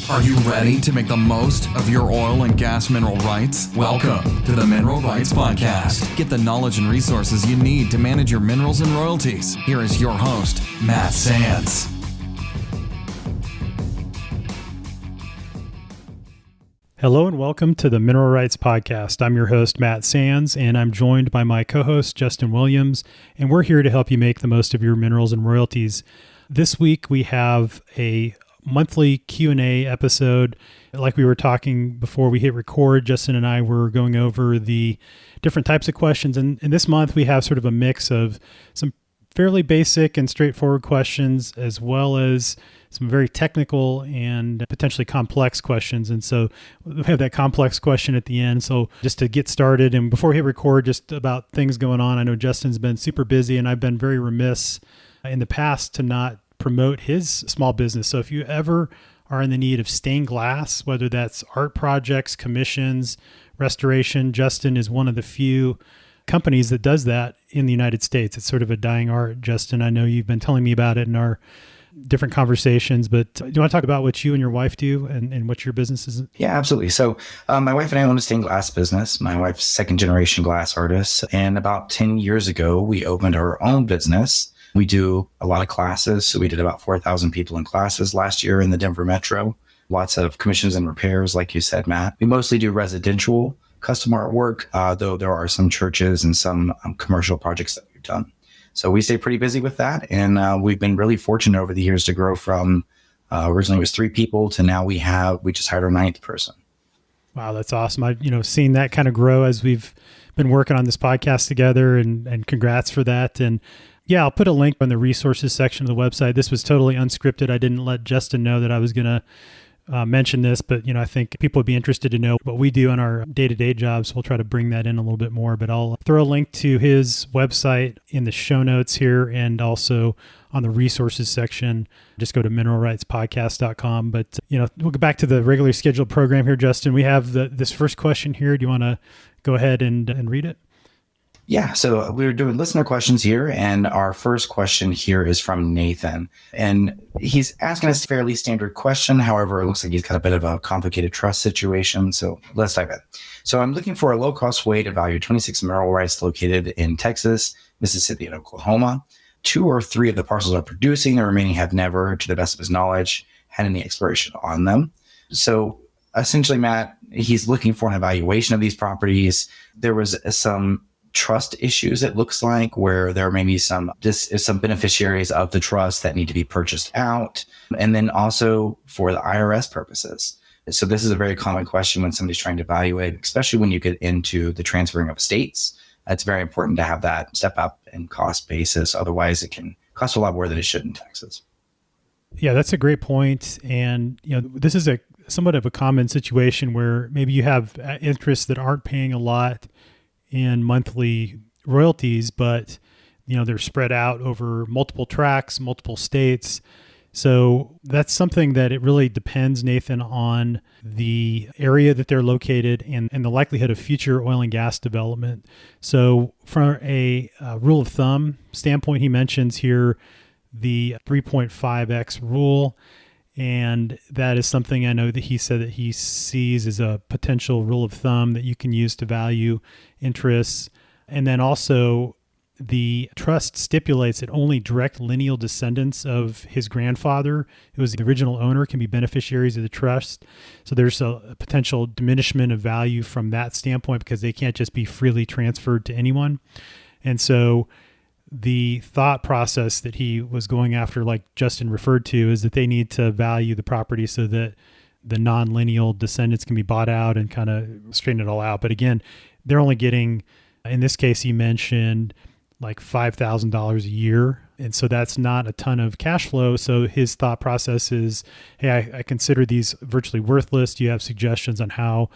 Are you ready to make the most of your oil and gas mineral rights? Welcome to the Mineral Rights Podcast. Get the knowledge and resources you need to manage your minerals and royalties. Here is your host, Matt Sands. Hello and welcome to the Mineral Rights Podcast. I'm your host, Matt Sands, and I'm joined by my co-host, Justin Williams, and we're here to help you make the most of your minerals and royalties. This week, we have a monthly Q&A episode. Like we were talking before we hit record, Justin and I were going over the different types of questions. And this month, we have sort of a mix of some fairly basic and straightforward questions, as well as some very technical and potentially complex questions. And so we have that complex question at the end. So just to get started, and before we hit record, just about things going on. I know Justin's been super busy, and I've been very remiss in the past to not promote his small business. So if you ever are in the need of stained glass, whether that's art projects, commissions, restoration, Justin is one of the few companies that does that in the United States. It's sort of a dying art. Justin, I know you've been telling me about it in our different conversations, but do you want to talk about what you and your wife do and what your business is? Yeah, absolutely. So my wife and I own a stained glass business. My wife's second generation glass artist. And about 10 years ago, we opened our own business. We do a lot of classes. So we did about 4,000 people in classes last year in the Denver metro. Lots of commissions and repairs, like you said, Matt. We mostly do residential custom artwork, though there are some churches and some commercial projects that we've done. So we stay pretty busy with that. And we've been really fortunate over the years to grow from originally it was 3 people to now we just hired our 9th person. Wow, that's awesome. I've seen that kind of grow as we've been working on this podcast together, and congrats for that. And yeah, I'll put a link on the resources section of the website. This was totally unscripted. I didn't let Justin know that I was going to mention this, but I think people would be interested to know what we do in our day-to-day jobs. We'll try to bring that in a little bit more, but I'll throw a link to his website in the show notes here and also on the resources section. Just go to mineralrightspodcast.com. But we'll go back to the regularly scheduled program here, Justin. We have this first question here. Do you want to go ahead and read it? Yeah, so we're doing listener questions here, and our first question here is from Nathan. And he's asking us a fairly standard question. However, it looks like he's got a bit of a complicated trust situation. So let's dive in. So I'm looking for a low-cost way to value 26 mineral rights located in Texas, Mississippi, and Oklahoma. 2 or 3 of the parcels are producing. The remaining have never, to the best of his knowledge, had any expiration on them. So essentially, Matt, he's looking for an evaluation of these properties. There was some trust issues, it looks like, where there may be some beneficiaries of the trust that need to be purchased out, and then also for the IRS purposes. So this is a very common question when somebody's trying to evaluate, especially when you get into the transferring of estates. It's very important to have that step up in cost basis. Otherwise, it can cost a lot more than it should in Texas. Yeah, that's a great point. And this is a somewhat of a common situation where maybe you have interests that aren't paying a lot in monthly royalties, but they're spread out over multiple tracts, multiple states. So that's something that it really depends, Nathan, on the area that they're located and the likelihood of future oil and gas development. So from a rule of thumb standpoint, he mentions here the 3.5x rule. And that is something I know that he said that he sees as a potential rule of thumb that you can use to value interests. And then also the trust stipulates that only direct lineal descendants of his grandfather, who was the original owner, can be beneficiaries of the trust. So there's a potential diminishment of value from that standpoint because they can't just be freely transferred to anyone. And so the thought process that he was going after, like Justin referred to, is that they need to value the property so that the non-lineal descendants can be bought out and kind of straighten it all out. But again, they're only getting, in this case, he mentioned like $5,000 a year. And so that's not a ton of cash flow. So his thought process is, hey, I consider these virtually worthless. Do you have suggestions on how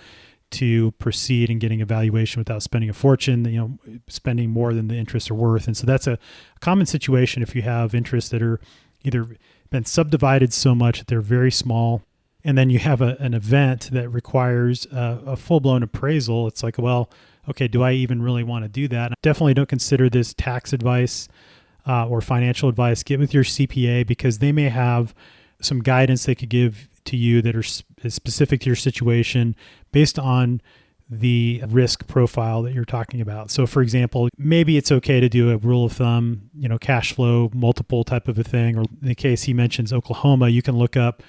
to proceed in getting a valuation without spending a fortune, spending more than the interests are worth? And so that's a common situation if you have interests that are either been subdivided so much that they're very small, and then you have an event that requires a full-blown appraisal. It's like, well, okay, do I even really want to do that? Definitely don't consider this tax advice or financial advice. Get with your CPA because they may have some guidance they could give to you that are specific to your situation based on the risk profile that you're talking about. So for example, maybe it's okay to do a rule of thumb, cash flow multiple type of a thing, or in the case he mentions Oklahoma, you can look up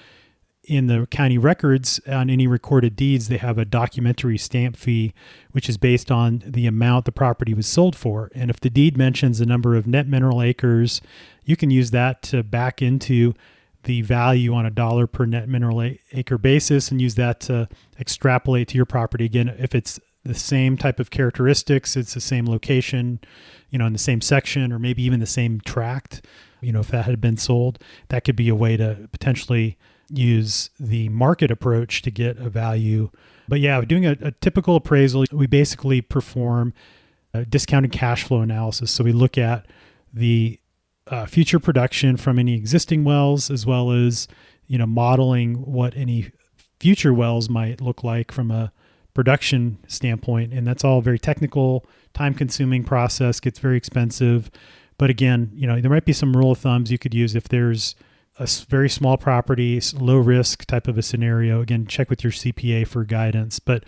in the county records on any recorded deeds, they have a documentary stamp fee, which is based on the amount the property was sold for. And if the deed mentions the number of net mineral acres, you can use that to back into the value on a dollar per net mineral acre basis and use that to extrapolate to your property. Again, if it's the same type of characteristics, it's the same location, in the same section, or maybe even the same tract, if that had been sold, that could be a way to potentially use the market approach to get a value. But yeah, doing a typical appraisal, we basically perform a discounted cash flow analysis. So we look at the future production from any existing wells, as well as, modeling what any future wells might look like from a production standpoint. And that's all very technical, time-consuming process, gets very expensive. But again, there might be some rule of thumbs you could use if there's a very small property, low risk type of a scenario. Again, check with your CPA for guidance. But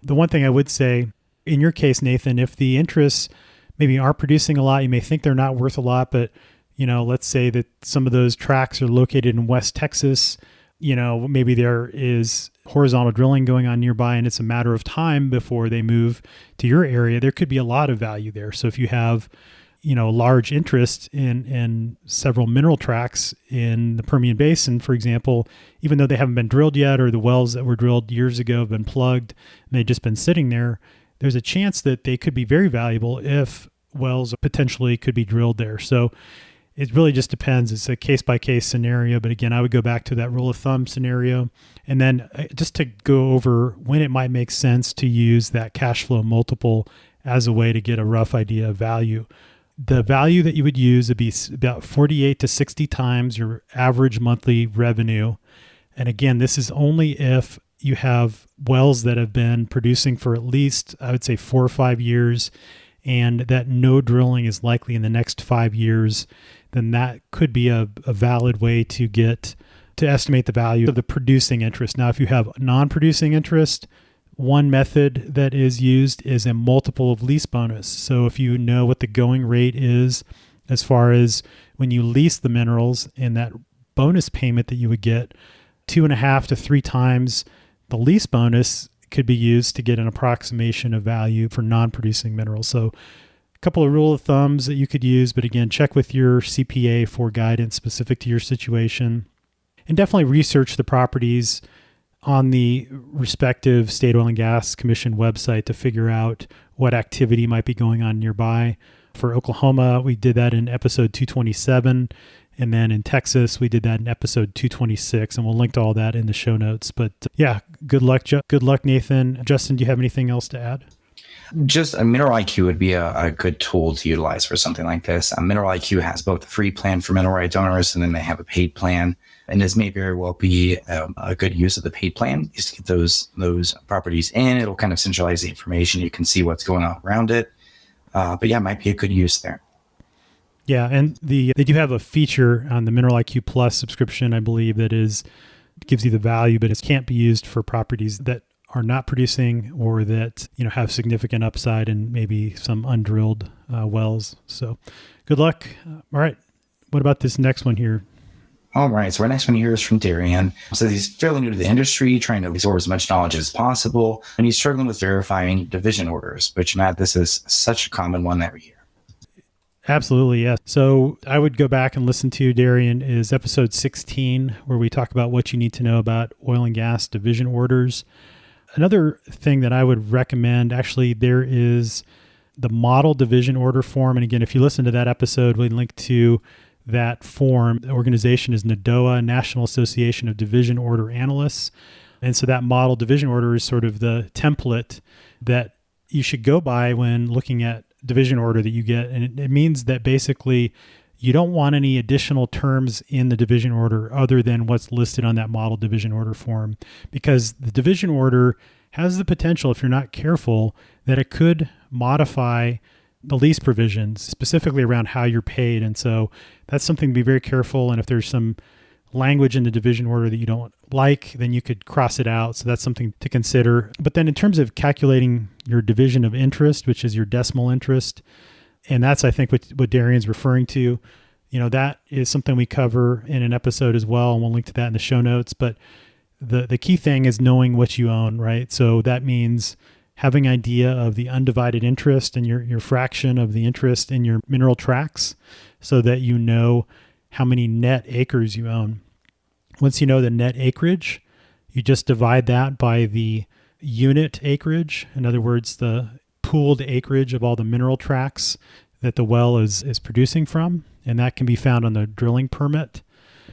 the one thing I would say, in your case, Nathan, if the interests maybe aren't producing a lot, you may think they're not worth a lot, but let's say that some of those tracts are located in West Texas, maybe there is horizontal drilling going on nearby and it's a matter of time before they move to your area. There could be a lot of value there. So if you have large interest in several mineral tracts in the Permian Basin, for example, even though they haven't been drilled yet, or the wells that were drilled years ago have been plugged and they've just been sitting there, there's a chance that they could be very valuable if wells potentially could be drilled there. So it really just depends. It's a case-by-case scenario. But again, I would go back to that rule of thumb scenario. And then just to go over when it might make sense to use that cash flow multiple as a way to get a rough idea of value. The value that you would use would be about 48 to 60 times your average monthly revenue. And again, this is only if you have wells that have been producing for at least, I would say, 4 or 5 years, and that no drilling is likely in the next 5 years, then that could be a valid way to estimate the value of the producing interest. Now, if you have non-producing interest, one method that is used is a multiple of lease bonus. So if you know what the going rate is as far as when you lease the minerals and that bonus payment that you would get, 2.5 to 3 times the lease bonus could be used to get an approximation of value for non-producing minerals. So a couple of rule of thumbs that you could use, but again, check with your CPA for guidance specific to your situation. And definitely research the properties on the respective State Oil and Gas Commission website to figure out what activity might be going on nearby. For Oklahoma, we did that in episode 227. And then in Texas, we did that in episode 226. And we'll link to all that in the show notes. But yeah, good luck, Nathan. Justin, do you have anything else to add? Just a Mineral IQ would be a good tool to utilize for something like this. Mineral IQ has both a free plan for mineral rights owners, and then they have a paid plan. And this may very well be a good use of the paid plan is to get those properties in. It'll kind of centralize the information. You can see what's going on around it. But yeah, it might be a good use there. Yeah, and they do have a feature on the Mineral IQ Plus subscription, I believe, that gives you the value, but it can't be used for properties that are not producing or that have significant upside and maybe some undrilled wells. So good luck. All right. What about this next one here? All right. So our next one here is from Darion. So he's fairly new to the industry, trying to absorb as much knowledge as possible. And he's struggling with verifying division orders, which, Matt, this is such a common one that we hear. Absolutely, yes. So I would go back and listen to Darion is episode 16, where we talk about what you need to know about oil and gas division orders. Another thing that I would recommend, actually, there is the model division order form. And again, if you listen to that episode, we link to that form. The organization is NADOA, National Association of Division Order Analysts. And so that model division order is sort of the template that you should go by when looking at division order that you get. And it means that basically you don't want any additional terms in the division order other than what's listed on that model division order form, because the division order has the potential, if you're not careful, that it could modify the lease provisions, specifically around how you're paid. And so that's something to be very careful. And if there's some language in the division order that you don't like, then you could cross it out. So that's something to consider. But then in terms of calculating your division of interest, which is your decimal interest, and that's, I think, what Darion's referring to, that is something we cover in an episode as well. And we'll link to that in the show notes. But the key thing is knowing what you own, right? So that means having idea of the undivided interest and your fraction of the interest in your mineral tracts so that you know how many net acres you own. Once you know the net acreage, you just divide that by the unit acreage. In other words, the pooled acreage of all the mineral tracts that the well is producing from. And that can be found on the drilling permit.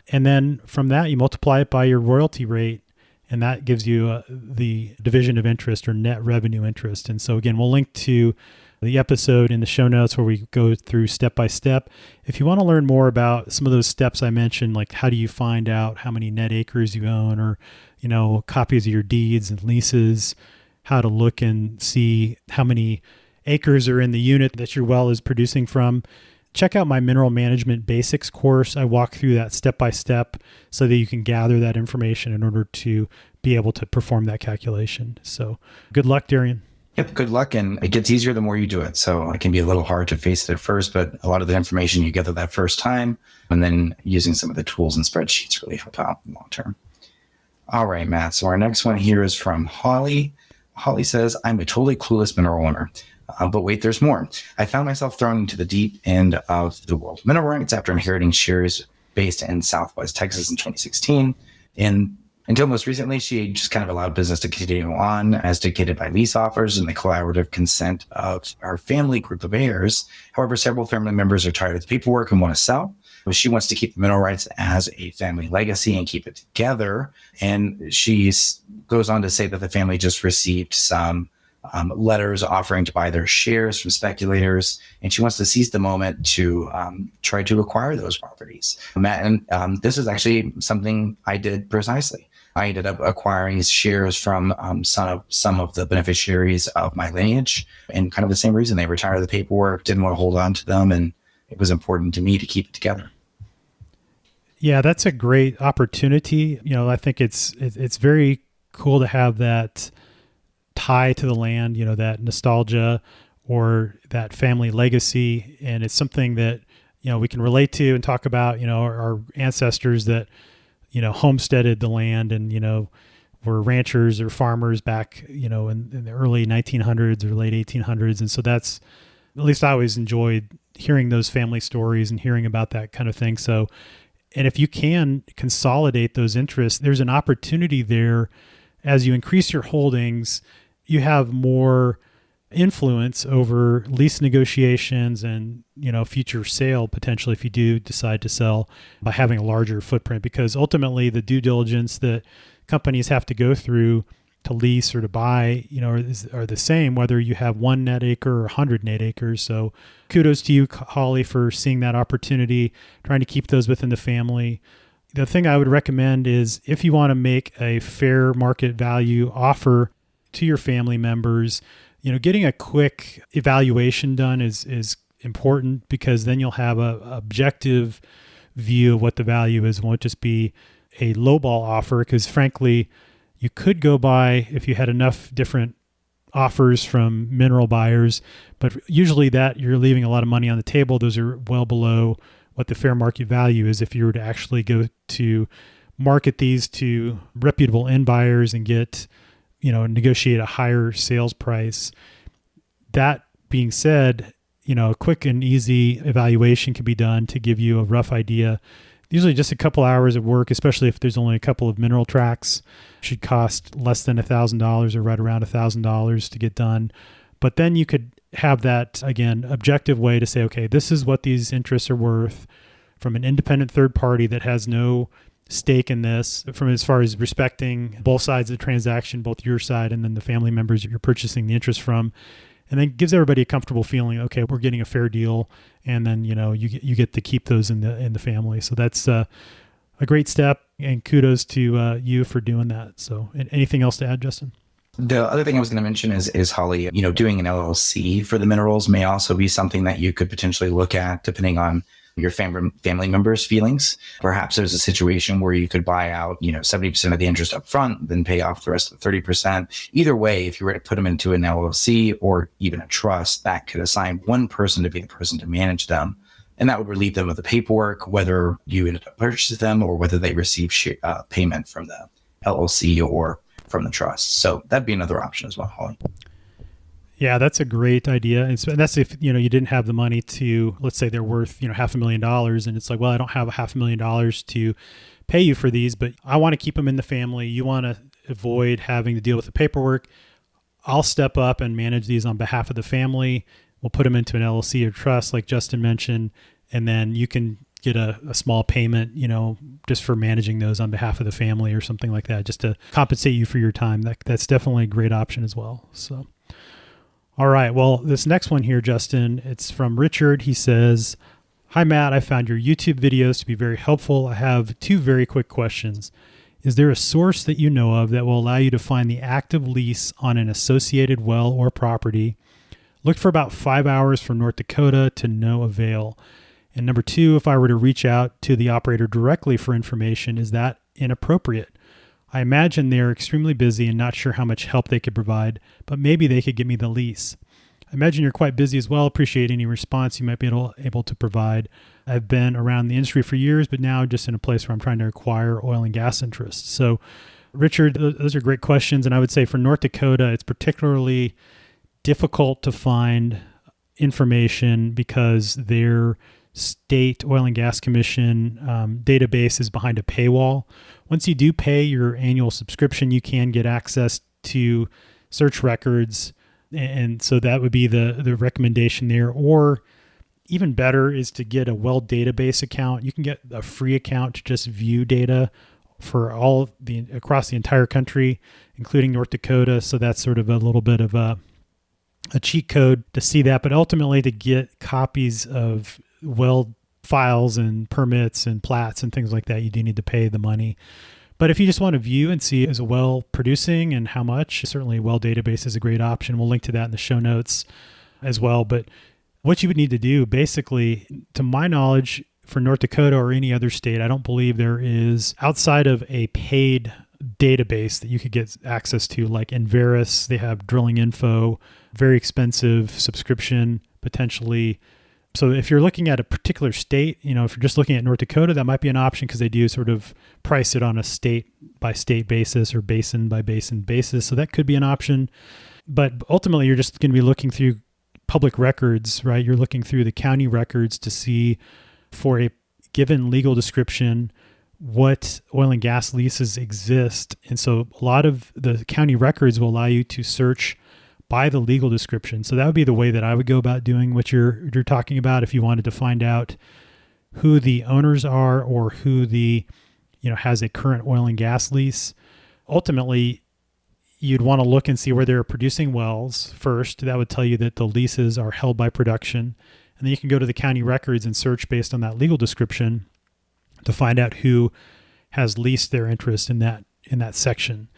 And then from that, you multiply it by your royalty rate. And that gives you the division of interest or net revenue interest. And so again, we'll link to the episode in the show notes where we go through step by step. If you want to learn more about some of those steps I mentioned, like how do you find out how many net acres you own, or, copies of your deeds and leases, how to look and see how many acres are in the unit that your well is producing from, check out my Mineral Management Basics course. I walk through that step by step so that you can gather that information in order to be able to perform that calculation. So good luck, Darion. Yep, good luck. And it gets easier the more you do it. So it can be a little hard to face it at first, but a lot of the information you gather that first time, and then using some of the tools and spreadsheets really help out long term. All right, Matt. So our next one here is from Holly. Holly says, I'm a totally clueless mineral owner. But wait, there's more. I found myself thrown into the deep end of the world mineral rights after inheriting shares based in Southwest Texas in 2016. And until most recently, she just kind of allowed business to continue on as dictated by lease offers and the collaborative consent of our family group of heirs. However, several family members are tired of the paperwork and want to sell. But she wants to keep the mineral rights as a family legacy and keep it together. And she goes on to say that the family just received some letters offering to buy their shares from speculators, and she wants to seize the moment to try to acquire those properties. Matt, and this is actually something I did precisely. I ended up acquiring shares from some of the beneficiaries of my lineage, and kind of the same reason. They were tired of the paperwork, didn't want to hold on to them, and it was important to me to keep it together. Yeah, that's a great opportunity. I think it's very cool to have that tie to the land, that nostalgia or that family legacy. And it's something that, we can relate to and talk about, our ancestors that, homesteaded the land and, were ranchers or farmers back, in the early 1900s or late 1800s. And so that's, at least I always enjoyed hearing those family stories and hearing about that kind of thing. So, and if you can consolidate those interests, there's an opportunity there as you increase your holdings. You have more influence over lease negotiations and, future sale potentially if you do decide to sell by having a larger footprint, because ultimately the due diligence that companies have to go through to lease or to buy, are the same whether you have 1 net acre or 100 net acres. So kudos to you, Holly, for seeing that opportunity, trying to keep those within the family. The thing I would recommend is if you want to make a fair market value offer to your family members, getting a quick evaluation done is important, because then you'll have a objective view of what the value is. It won't just be a lowball offer, because frankly, you could go by if you had enough different offers from mineral buyers, but usually that you're leaving a lot of money on the table. Those are well below what the fair market value is if you were to actually go to market these to reputable end buyers and get, negotiate a higher sales price. That being said, a quick and easy evaluation can be done to give you a rough idea. Usually just a couple hours of work, especially if there's only a couple of mineral tracts, should cost less than $1,000 or right around $1,000 to get done. But then you could have that, again, objective way to say, okay, this is what these interests are worth from an independent third party that has no stake in this, from as far as respecting both sides of the transaction, both your side and then the family members you're purchasing the interest from, and then gives everybody a comfortable feeling. Okay, we're getting a fair deal, and then you get to keep those in the family. So that's a great step, and kudos to you for doing that. So, anything else to add, Justin? The other thing I was going to mention is Holly, doing an LLC for the minerals may also be something that you could potentially look at, depending on your family members' feelings. Perhaps there's a situation where you could buy out, 70% of the interest up front, then pay off the rest of the 30%. Either way, if you were to put them into an LLC or even a trust, that could assign one person to be the person to manage them. And that would relieve them of the paperwork, whether you ended up purchasing them or whether they receive payment from the LLC or from the trust. So that'd be another option as well, Holly. Yeah, that's a great idea. And that's if, you didn't have the money to, let's say they're worth, $500,000 and it's like, well, I don't have $500,000 to pay you for these, but I want to keep them in the family. You want to avoid having to deal with the paperwork. I'll step up and manage these on behalf of the family. We'll put them into an LLC or trust like Justin mentioned, and then you can get a small payment, just for managing those on behalf of the family or something like that, just to compensate you for your time. That's definitely a great option as well. So. All right. Well, this next one here, Justin, it's from Richard. He says, "Hi, Matt. I found your YouTube videos to be very helpful. I have 2 very quick questions. Is there a source that you know of that will allow you to find the active lease on an associated well or property? Looked for about 5 hours from North Dakota to no avail. And number 2, if I were to reach out to the operator directly for information, is that inappropriate? I imagine they are extremely busy and not sure how much help they could provide, but maybe they could give me the lease. I imagine you're quite busy as well. Appreciate any response you might be able to provide. I've been around the industry for years, but now just in a place where I'm trying to acquire oil and gas interests." So, Richard, those are great questions. And I would say for North Dakota, it's particularly difficult to find information because their state oil and gas commission database is behind a paywall. Once you do pay your annual subscription, you can get access to search records. And so that would be the recommendation there. Or even better is to get a well database account. You can get a free account to just view data for across the entire country, including North Dakota. So that's sort of a little bit of a cheat code to see that. But ultimately, to get copies of well files and permits and plats and things like that, you do need to pay the money. But if you just want to view and see is a well producing and how much, certainly a well database is a great option. We'll link to that in the show notes as well. But what you would need to do, basically, to my knowledge, for North Dakota or any other state, I don't believe there is, outside of a paid database that you could get access to, like Enverus, they have drilling info, very expensive subscription, potentially. So if you're looking at a particular state, if you're just looking at North Dakota, that might be an option because they do sort of price it on a state by state basis or basin by basin basis. So that could be an option. But ultimately, you're just going to be looking through public records, right? You're looking through the county records to see for a given legal description what oil and gas leases exist. And so a lot of the county records will allow you to search by the legal description. So that would be the way that I would go about doing what you're talking about if you wanted to find out who the owners are or who has a current oil and gas lease. Ultimately, you'd want to look and see where they're producing wells first. That would tell you that the leases are held by production. And then you can go to the county records and search based on that legal description to find out who has leased their interest in that section.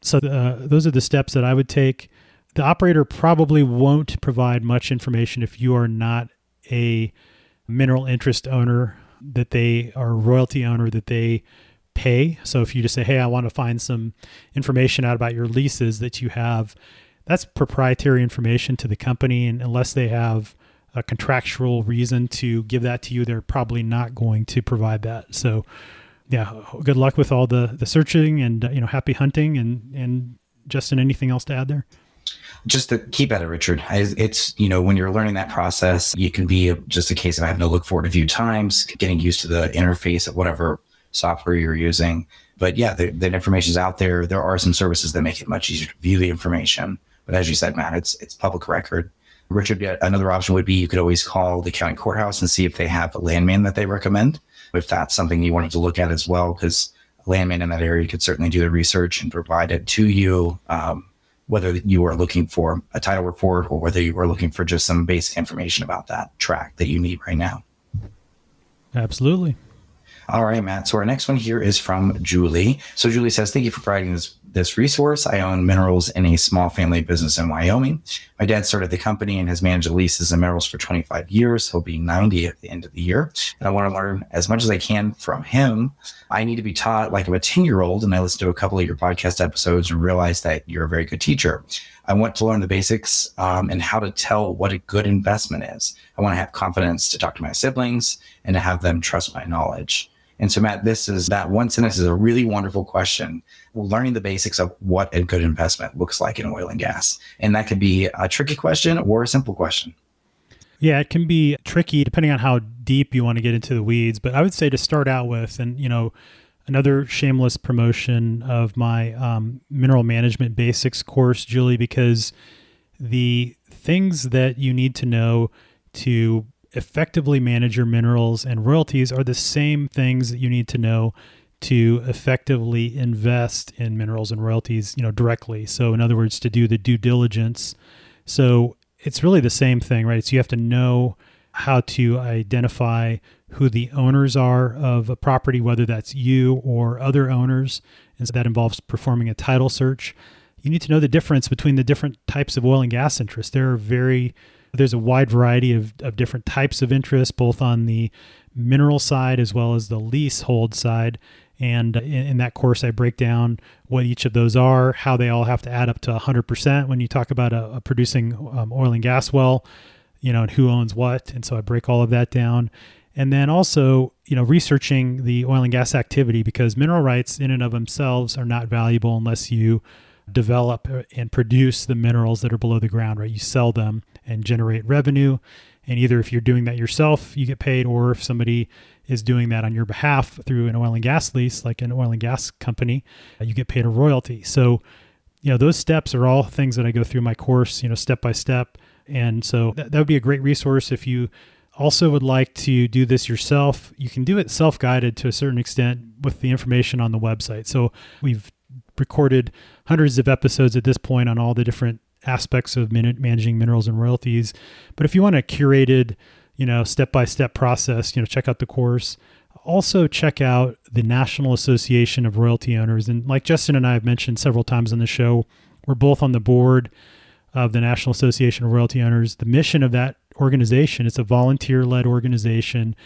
So those are the steps that I would take. The operator probably won't provide much information if you are not a mineral interest owner, that they are a royalty owner that they pay. So if you just say, hey, I want to find some information out about your leases that you have, that's proprietary information to the company. And unless they have a contractual reason to give that to you, they're probably not going to provide that. So yeah, good luck with all the searching and, happy hunting. And Justin, anything else to add there? Just to keep at it, Richard, it's, when you're learning that process, it can be just a case of having to look for it a few times, getting used to the interface of whatever software you're using. But yeah, the information's out there. There are some services that make it much easier to view the information. But as you said, Matt, it's public record. Richard, another option would be you could always call the county courthouse and see if they have a landman that they recommend, if that's something you wanted to look at as well, because a landman in that area could certainly do the research and provide it to you, whether you are looking for a title report or whether you are looking for just some basic information about that tract that you need right now. Absolutely. All right, Matt. So our next one here is from Julie. So Julie says, thank you for providing this this resource. I own minerals in a small family business in Wyoming. My dad started the company and has managed leases and minerals for 25 years. He'll be 90 at the end of the year. And I want to learn as much as I can from him. I need to be taught like I'm a 10-year-old, and I listened to a couple of your podcast episodes and realized that you're a very good teacher. I want to learn the basics and how to tell what a good investment is. I want to have confidence to talk to my siblings and to have them trust my knowledge. And so, Matt, that one sentence is a really wonderful question. Learning the basics of what a good investment looks like in oil and gas. And that could be a tricky question or a simple question. Yeah, it can be tricky depending on how deep you want to get into the weeds. But I would say to start out with, and another shameless promotion of my mineral management basics course, Julie, because the things that you need to know to effectively manage your minerals and royalties are the same things that you need to know to effectively invest in minerals and royalties, directly. So in other words, to do the due diligence. So it's really the same thing, right? So you have to know how to identify who the owners are of a property, whether that's you or other owners. And so that involves performing a title search. You need to know the difference between the different types of oil and gas interests. There's a wide variety of different types of interest, both on the mineral side as well as the leasehold side. And in that course, I break down what each of those are, how they all have to add up to 100% when you talk about a producing oil and gas well, and who owns what. And so I break all of that down. And then also, researching the oil and gas activity, because mineral rights in and of themselves are not valuable unless you develop and produce the minerals that are below the ground, right? You sell them and generate revenue. And either if you're doing that yourself, you get paid, or if somebody is doing that on your behalf through an oil and gas lease, like an oil and gas company, you get paid a royalty. So, those steps are all things that I go through my course, step by step. And so that would be a great resource. If you also would like to do this yourself, you can do it self-guided to a certain extent with the information on the website. So we've recorded hundreds of episodes at this point on all the different aspects of managing minerals and royalties. But if you want a curated, step-by-step process, check out the course. Also check out the National Association of Royalty Owners. And like Justin and I have mentioned several times on the show, we're both on the board of the National Association of Royalty Owners. The mission of that organization, it's a volunteer-led organization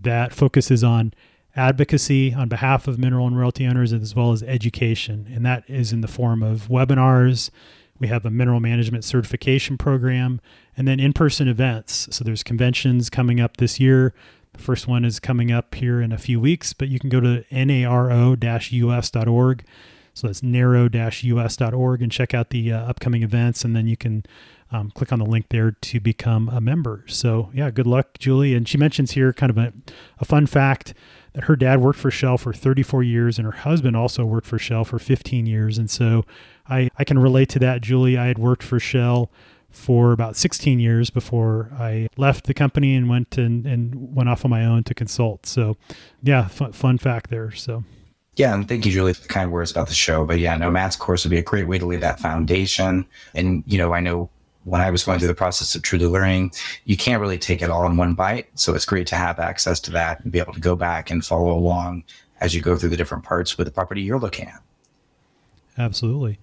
that focuses on advocacy on behalf of mineral and royalty owners, as well as education. And that is in the form of webinars. We have a mineral management certification program, and then in-person events. So there's conventions coming up this year. The first one is coming up here in a few weeks, but you can go to naro-us.org. So that's narrow-us.org and check out the upcoming events, and then you can click on the link there to become a member. So yeah, good luck, Julie. And she mentions here kind of a fun fact that her dad worked for Shell for 34 years and her husband also worked for Shell for 15 years. And so I can relate to that, Julie. I had worked for Shell for about 16 years before I left the company and went off on my own to consult. So yeah, fun fact there. So yeah, and thank you, Julie, for the kind words about the show. But yeah, no, Matt's course would be a great way to lay that foundation. And, I know when I was going through the process of truly learning, you can't really take it all in one bite. So it's great to have access to that and be able to go back and follow along as you go through the different parts with the property you're looking at. Absolutely.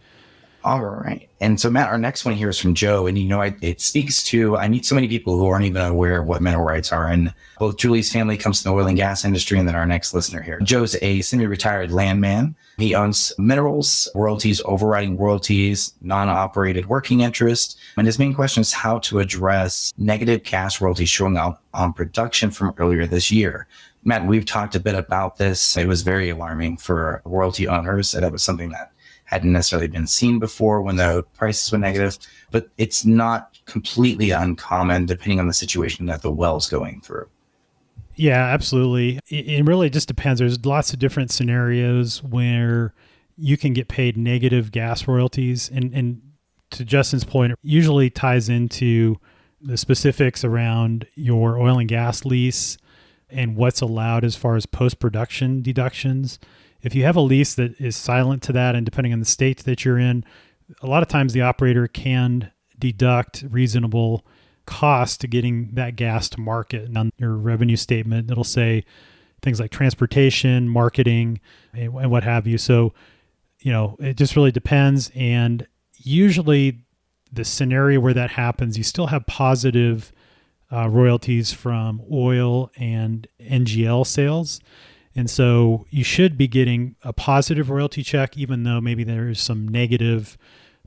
All right. And so, Matt, our next one here is from Joe. And, it speaks to, I meet so many people who aren't even aware of what mineral rights are. And both Julie's family comes from the oil and gas industry, and then our next listener here. Joe's a semi-retired landman. He owns minerals, royalties, overriding royalties, non-operated working interest. And his main question is how to address negative gas royalties showing up on production from earlier this year. Matt, we've talked a bit about this. It was very alarming for royalty owners. That was something that hadn't necessarily been seen before when the prices were negative, but it's not completely uncommon depending on the situation that the well's going through. Yeah, absolutely. It really just depends. There's lots of different scenarios where you can get paid negative gas royalties. And to Justin's point, it usually ties into the specifics around your oil and gas lease and what's allowed as far as post-production deductions. If you have a lease that is silent to that, and depending on the state that you're in, a lot of times the operator can deduct reasonable cost to getting that gas to market. And on your revenue statement, it'll say things like transportation, marketing, and what have you. So, it just really depends. And usually the scenario where that happens, you still have positive royalties from oil and NGL sales. And so you should be getting a positive royalty check, even though maybe there's some negative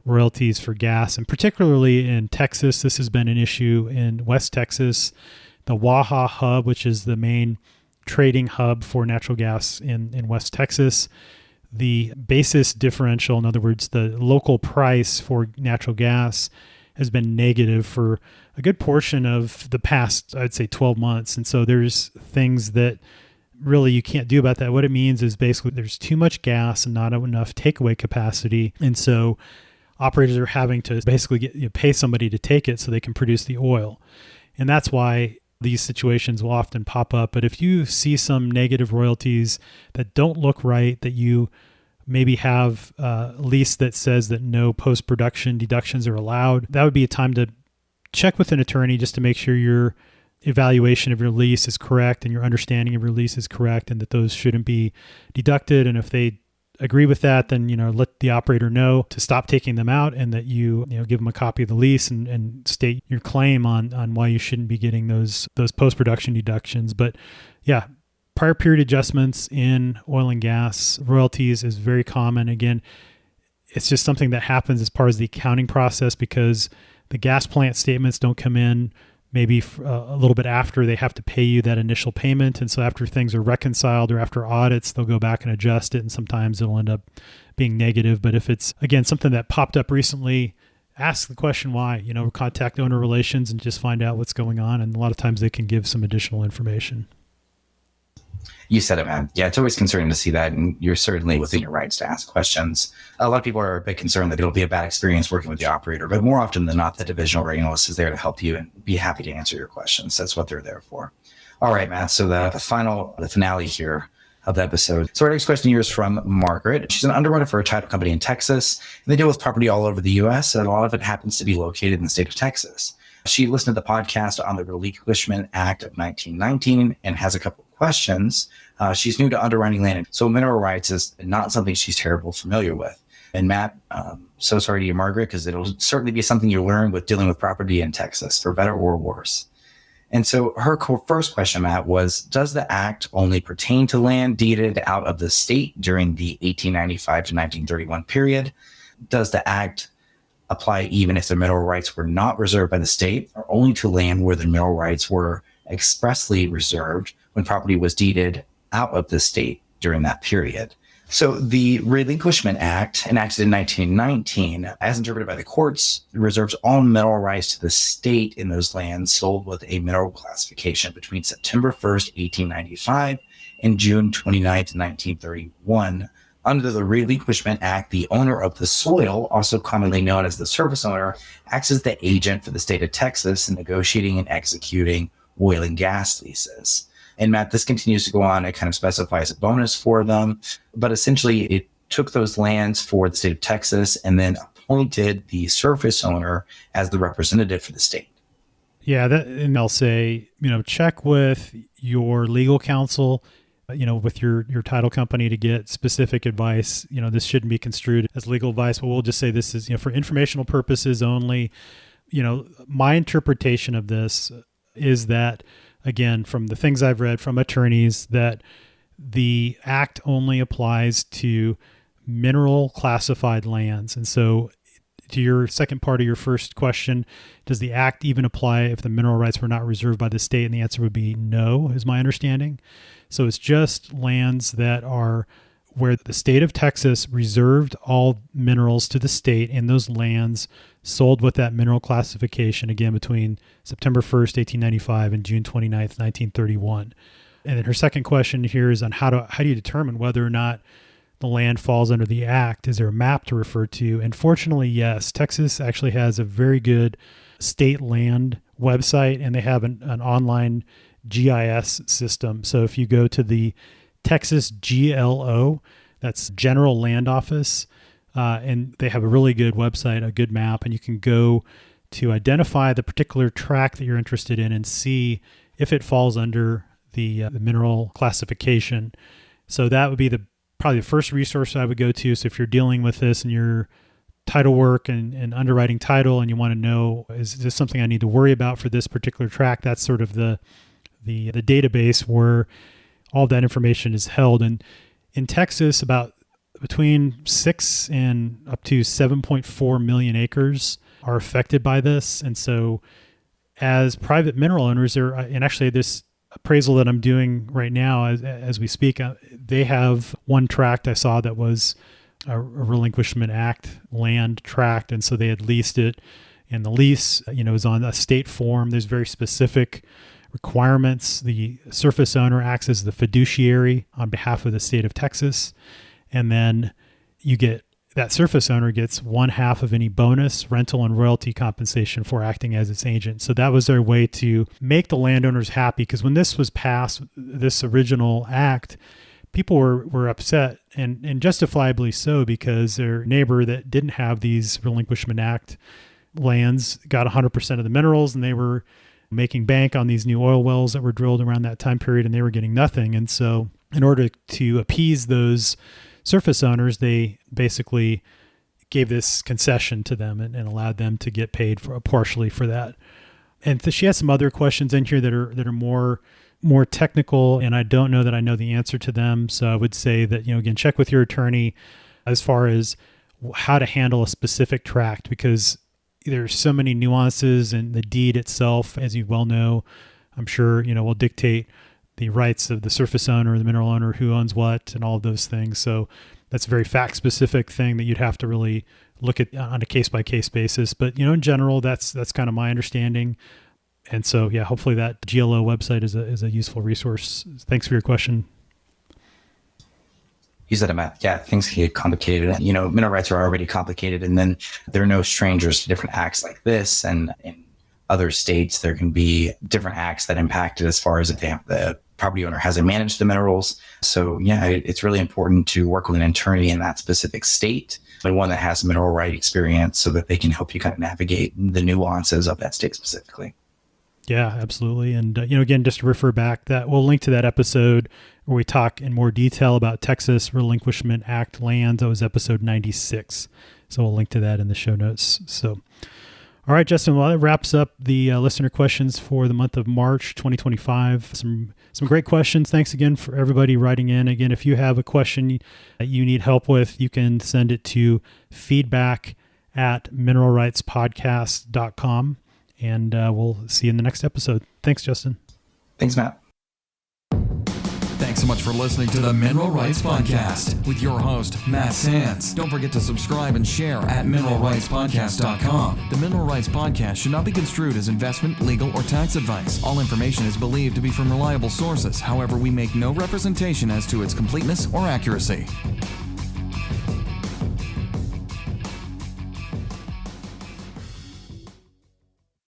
royalties for gas. And particularly in Texas, this has been an issue in West Texas. The Waha hub, which is the main trading hub for natural gas in West Texas, the basis differential, in other words, the local price for natural gas, has been negative for a good portion of the past, I'd say 12 months. And so there's things that really you can't do about that. What it means is basically there's too much gas and not enough takeaway capacity. And so operators are having to basically pay somebody to take it so they can produce the oil. And that's why these situations will often pop up. But if you see some negative royalties that don't look right, that you maybe have a lease that says that no post-production deductions are allowed, that would be a time to check with an attorney just to make sure your evaluation of your lease is correct and your understanding of your lease is correct and that those shouldn't be deducted. And if they agree with that, then let the operator know to stop taking them out, and that you give them a copy of the lease and state your claim on why you shouldn't be getting those post-production deductions. But yeah, prior period adjustments in oil and gas royalties is very common. Again, it's just something that happens as part of the accounting process because the gas plant statements don't come in maybe a little bit after they have to pay you that initial payment. And so after things are reconciled or after audits, they'll go back and adjust it. And sometimes it'll end up being negative. But if it's, again, something that popped up recently, ask the question why, contact owner relations and just find out what's going on. And a lot of times they can give some additional information. You said it, man. Yeah, it's always concerning to see that, and you're certainly within your rights to ask questions. A lot of people are a bit concerned that it'll be a bad experience working with the operator, but more often than not, the divisional rate analyst is there to help you and be happy to answer your questions. That's what they're there for. All right, Matt. So the finale here of the episode. So our next question here is from Margaret. She's an underwriter for a title company in Texas, and they deal with property all over the U.S., and a lot of it happens to be located in the state of Texas. She listened to the podcast on the Relinquishment Act of 1919 and has a couple of questions. She's new to underwriting land, so mineral rights is not something she's terribly familiar with. And Matt, so sorry to you, Margaret, because it'll certainly be something you learn with dealing with property in Texas, for better or worse. And so her first question, Matt, was, does the act only pertain to land deeded out of the state during the 1895 to 1931 period? Does the act apply even if the mineral rights were not reserved by the state, or only to land where the mineral rights were expressly reserved when property was deeded out of the state during that period? So the Relinquishment Act, enacted in 1919, as interpreted by the courts, reserves all mineral rights to the state in those lands sold with a mineral classification between September 1st, 1895 and June 29th, 1931. Under the Relinquishment Act, the owner of the soil, also commonly known as the surface owner, acts as the agent for the state of Texas in negotiating and executing oil and gas leases. And Matt, this continues to go on. It kind of specifies a bonus for them, but essentially it took those lands for the state of Texas and then appointed the surface owner as the representative for the state. Yeah, and I'll say, check with your legal counsel, with your title company to get specific advice. This shouldn't be construed as legal advice, but we'll just say this is, for informational purposes only. My interpretation of this is that, again, from the things I've read from attorneys, that the act only applies to mineral classified lands. And so to your second part of your first question, does the act even apply if the mineral rights were not reserved by the state? And the answer would be no, is my understanding. So it's just lands that are where the state of Texas reserved all minerals to the state, and those lands sold with that mineral classification, again, between September 1st, 1895 and June 29th, 1931. And then her second question here is on how do you determine whether or not the land falls under the act? Is there a map to refer to? And fortunately, yes, Texas actually has a very good state land website, and they have an online GIS system. So if you go to the Texas GLO, that's General Land Office, and they have a really good website, a good map, and you can go to identify the particular tract that you're interested in and see if it falls under the mineral classification. So that would be the probably the first resource I would go to. So if you're dealing with this and you're title work and underwriting title and you want to know, is this something I need to worry about for this particular tract? That's sort of the database where all that information is held. And in Texas, about between 6 and up to 7.4 million acres are affected by this. And so as private mineral owners, and actually this appraisal that I'm doing right now as we speak, they have one tract I saw that was a Relinquishment Act land tract. And so they had leased it, and the lease, is on a state form. There's very specific requirements. The surface owner acts as the fiduciary on behalf of the state of Texas. And then that surface owner gets 1/2 of any bonus, rental, and royalty compensation for acting as its agent. So that was their way to make the landowners happy, because when this was passed, this original act, people were upset, and justifiably so, because their neighbor that didn't have these Relinquishment Act lands got 100% of the minerals, and they were making bank on these new oil wells that were drilled around that time period, and they were getting nothing. And so in order to appease those surface owners, they basically gave this concession to them and allowed them to get paid partially for that. And she has some other questions in here that are more technical, and I don't know that I know the answer to them. So I would say that, again, check with your attorney as far as how to handle a specific tract, because there's so many nuances, and the deed itself, as you well know, I'm sure, will dictate the rights of the surface owner, the mineral owner, who owns what, and all of those things. So that's a very fact-specific thing that you'd have to really look at on a case-by-case basis. But, in general, that's kind of my understanding. And so, yeah, hopefully that GLO website is a useful resource. Thanks for your question. You said it, Matt. Yeah, things get complicated. Mineral rights are already complicated, and then they're no strangers to different acts like this. And in other states, there can be different acts that impact it, as far as if the property owner hasn't managed the minerals. So yeah, it's really important to work with an attorney in that specific state, and one that has mineral right experience, so that they can help you kind of navigate the nuances of that state specifically. Yeah, absolutely. And, again, just to refer back, that we'll link to that episode where we talk in more detail about Texas Relinquishment Act lands. That was episode 96. So we'll link to that in the show notes. So, all right, Justin, well, that wraps up the listener questions for the month of March 2025. Some great questions. Thanks again for everybody writing in. Again, if you have a question that you need help with, you can send it to feedback@mineralrightspodcast.com. And we'll see you in the next episode. Thanks, Justin. Thanks, Matt. Thanks so much for listening to the Mineral Rights Podcast with your host, Matt Sands. Don't forget to subscribe and share at mineralrightspodcast.com. The Mineral Rights Podcast should not be construed as investment, legal, or tax advice. All information is believed to be from reliable sources. However, we make no representation as to its completeness or accuracy.